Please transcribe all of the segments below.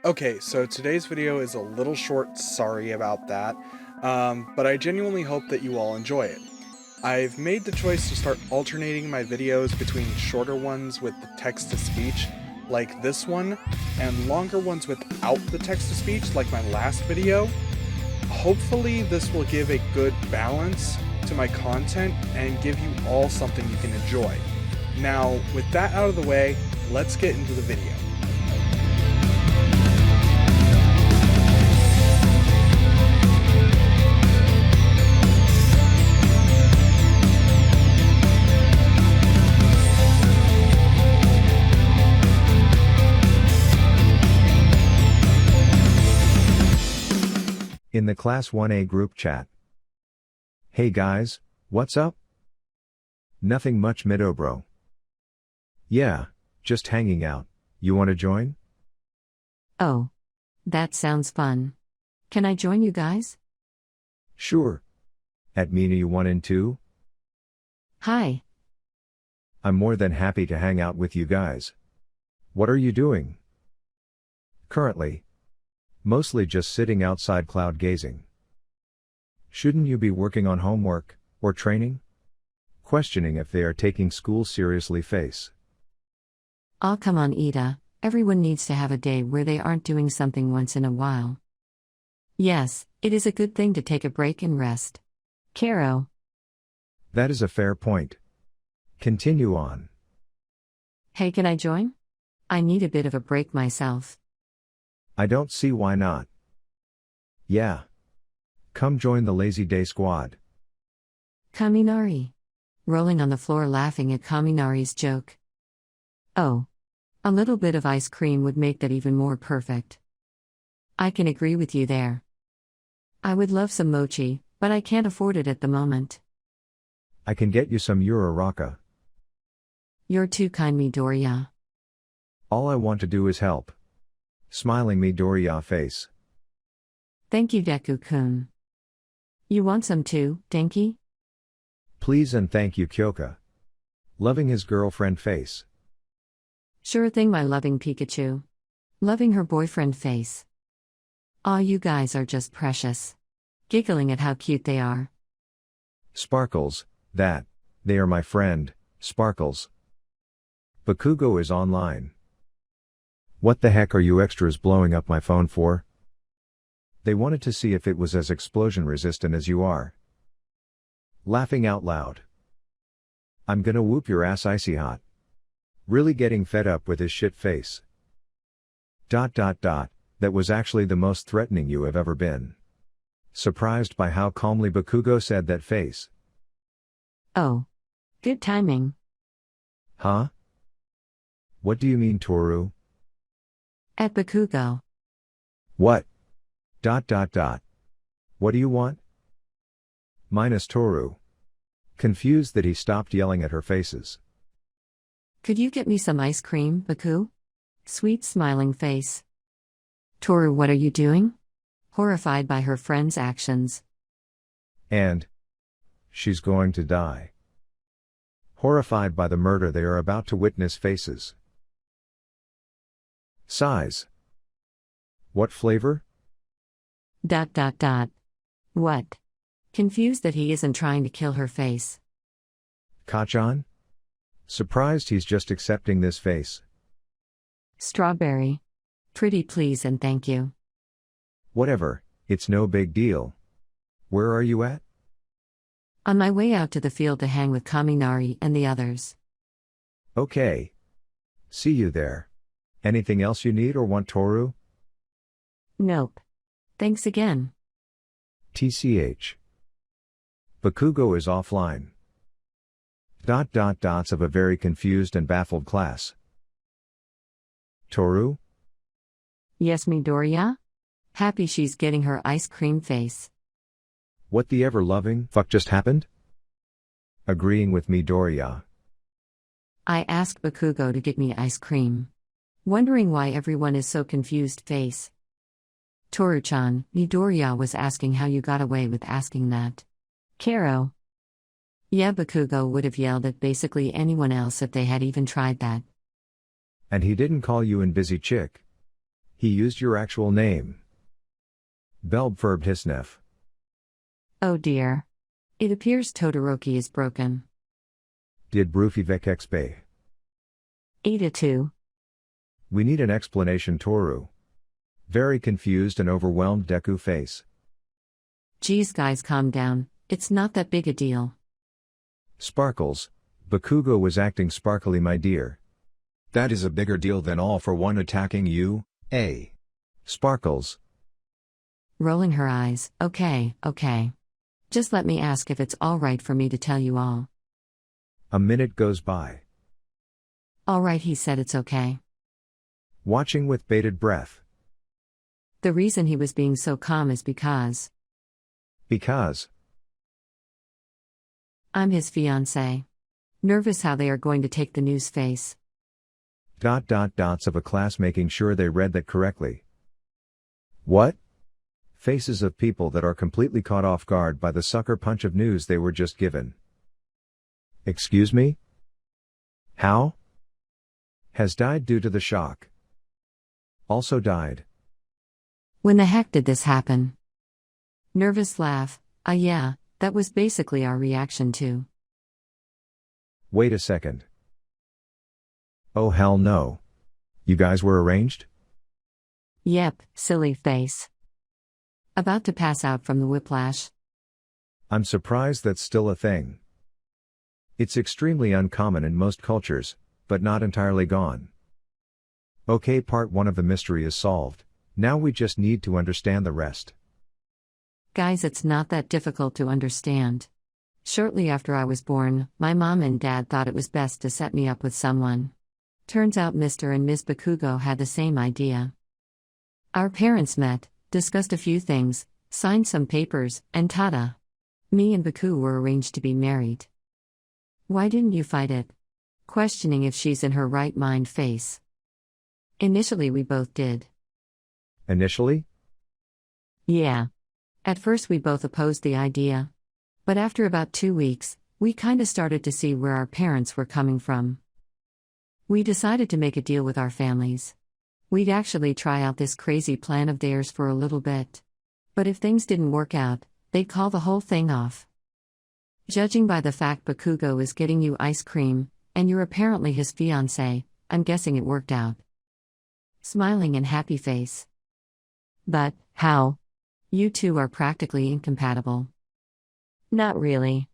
Okay, so today's video is a little short, sorry about that, but I genuinely hope that you all enjoy it. I've made the choice to start alternating my videos between shorter ones with the text-to-speech, like this one, and longer ones without the text-to-speech, like my last video. Hopefully this will give a good balance to my content and give you all something you can enjoy. Now, with that out of the way, let's get into the video. In the Class 1A group chat. Hey guys, what's up? Nothing much middo bro. Yeah, just hanging out. You wanna join? Oh. That sounds fun. Can I join you guys? Sure. At Mina you want in too? Hi. I'm more than happy to hang out with you guys. What are you doing? Currently. Mostly just sitting outside cloud gazing. Shouldn't you be working on homework, or training? Questioning if they are taking school seriously face. Oh, come on, Ida. Everyone needs to have a day where they aren't doing something once in a while. Yes, it is a good thing to take a break and rest. Caro. That is a fair point. Continue on. Hey, can I join? I need a bit of a break myself. I don't see why not. Yeah. Come join the Lazy Day Squad. Kaminari. Rolling on the floor laughing at Kaminari's joke. Oh. A little bit of ice cream would make that even more perfect. I can agree with you there. I would love some mochi, but I can't afford it at the moment. I can get you some Uraraka. You're too kind, Midoriya. All I want to do is help. Smiling Midoriya face. Thank you, Deku-kun. You want some too, Denki? Please and thank you, Kyoka. Loving his girlfriend face. Sure thing, my loving Pikachu. Loving her boyfriend face. Aw, you guys are just precious. Giggling at how cute they are. Sparkles, they are my friend, Sparkles. Bakugo is online. What the heck are you extras blowing up my phone for? They wanted to see if it was as explosion resistant as you are. Laughing out loud. I'm gonna whoop your ass icy hot. Really getting fed up with his shit face. That was actually the most threatening you have ever been. Surprised by how calmly Bakugo said that face. Oh. Good timing. Huh? What do you mean, Toru? At Bakugo. What? What do you want? Minus Toru. Confused that he stopped yelling at her faces. Could you get me some ice cream, Baku? Sweet smiling face. Toru, what are you doing? Horrified by her friend's actions. And she's going to die. Horrified by the murder they are about to witness faces. Size. What flavor? What? Confused that he isn't trying to kill her face. Kachan? Surprised he's just accepting this face. Strawberry. Pretty please and thank you. Whatever, it's no big deal. Where are you at? On my way out to the field to hang with Kaminari and the others. Okay. See you there. Anything else you need or want, Toru? Nope. Thanks again. TCH. Bakugo is offline. Of a very confused and baffled class. Toru? Yes, Midoriya? Happy she's getting her ice cream face. What the ever-loving fuck just happened? Agreeing with Midoriya. I asked Bakugo to get me ice cream. Wondering why everyone is so confused face. Toru-chan, Midoriya was asking how you got away with asking that. Caro. Yeah, Bakugo would have yelled at basically anyone else if they had even tried that. And he didn't call you in busy chick. He used your actual name. Belbferb Hisnef. Oh dear. It appears Todoroki is broken. Did Brufivek Expe. Ada too. We need an explanation, Toru. Very confused and overwhelmed Deku face. Geez guys, calm down, it's not that big a deal. Sparkles, Bakugo was acting sparkly, my dear. That is a bigger deal than all for one attacking you, eh? Sparkles. Rolling her eyes, okay. Just let me ask if it's alright for me to tell you all. A minute goes by. Alright, he said it's okay. Watching with bated breath. The reason he was being so calm is because I'm his fiancé. Nervous how they are going to take the news face. ... of a class making sure they read that correctly. What? Faces of people that are completely caught off guard by the sucker punch of news they were just given. Excuse me? How? Has died due to the shock. Also died. When the heck did this happen? Nervous laugh, yeah, that was basically our reaction too. Wait a second. Oh hell no. You guys were arranged? Yep, silly face. About to pass out from the whiplash. I'm surprised that's still a thing. It's extremely uncommon in most cultures, but not entirely gone. Okay, part 1 of the mystery is solved, now we just need to understand the rest. Guys, it's not that difficult to understand. Shortly after I was born, my mom and dad thought it was best to set me up with someone. Turns out Mr. and Ms. Bakugo had the same idea. Our parents met, discussed a few things, signed some papers, and tada! Me and Baku were arranged to be married. Why didn't you fight it? Questioning if she's in her right mind face. Initially we both did. Initially? Yeah. At first we both opposed the idea. But after about 2 weeks, we kinda started to see where our parents were coming from. We decided to make a deal with our families. We'd actually try out this crazy plan of theirs for a little bit. But if things didn't work out, they'd call the whole thing off. Judging by the fact Bakugo is getting you ice cream, and you're apparently his fiancé, I'm guessing it worked out. Smiling and happy face. But, how? You two are practically incompatible. Not really.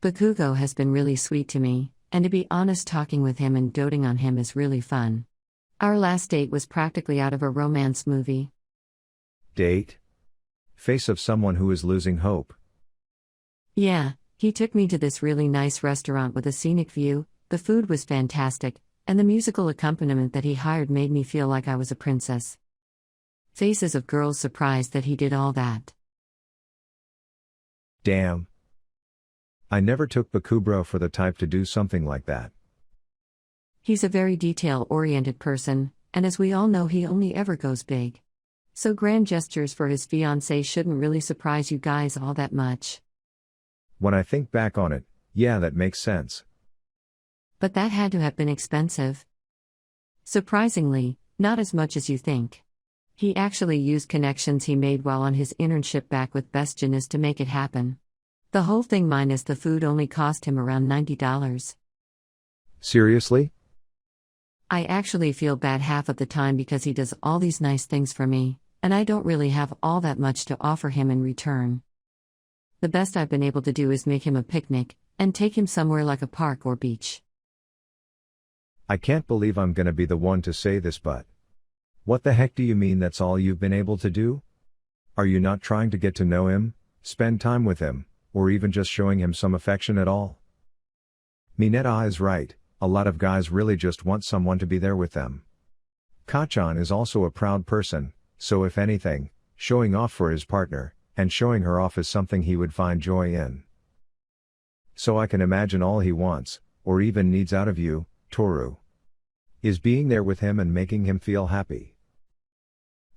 Bakugo has been really sweet to me, and to be honest, talking with him and doting on him is really fun. Our last date was practically out of a romance movie. Date? Face of someone who is losing hope. Yeah, he took me to this really nice restaurant with a scenic view, the food was fantastic, and the musical accompaniment that he hired made me feel like I was a princess. Faces of girls surprised that he did all that. Damn. I never took Bakubro for the type to do something like that. He's a very detail-oriented person, and as we all know, he only ever goes big. So grand gestures for his fiancée shouldn't really surprise you guys all that much. When I think back on it, yeah, that makes sense. But that had to have been expensive. Surprisingly, not as much as you think. He actually used connections he made while on his internship back with Bestgenis to make it happen. The whole thing minus the food only cost him around $90. Seriously? I actually feel bad half of the time because he does all these nice things for me, and I don't really have all that much to offer him in return. The best I've been able to do is make him a picnic, and take him somewhere like a park or beach. I can't believe I'm gonna be the one to say this, but what the heck do you mean that's all you've been able to do? Are you not trying to get to know him, spend time with him, or even just showing him some affection at all? Mineta is right, a lot of guys really just want someone to be there with them. Kachan is also a proud person, so if anything, showing off for his partner, and showing her off is something he would find joy in. So I can imagine all he wants, or even needs out of you, Toru, is being there with him and making him feel happy.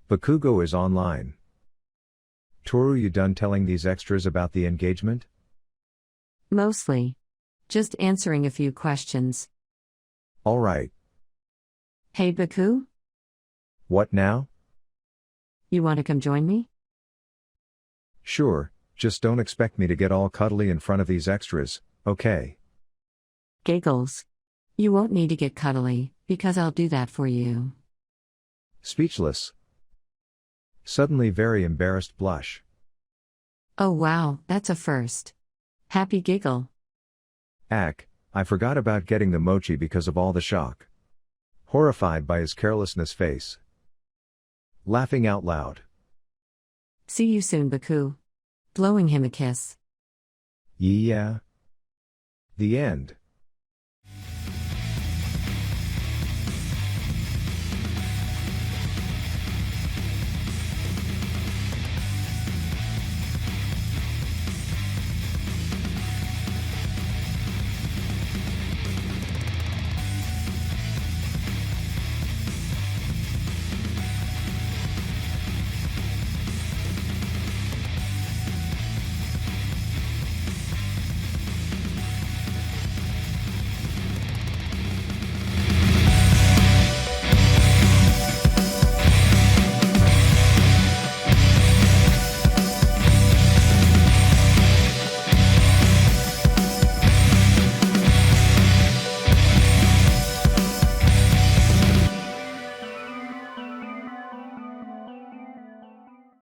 Bakugo is online. Toru, you done telling these extras about the engagement? Mostly. Just answering a few questions. Alright. Hey Baku? What now? You want to come join me? Sure, just don't expect me to get all cuddly in front of these extras, okay? Giggles. You won't need to get cuddly, because I'll do that for you. Speechless. Suddenly very embarrassed blush. Oh wow, that's a first. Happy giggle. Ack, I forgot about getting the mochi because of all the shock. Horrified by his carelessness face. Laughing out loud. See you soon, Baku. Blowing him a kiss. Yeah. The end.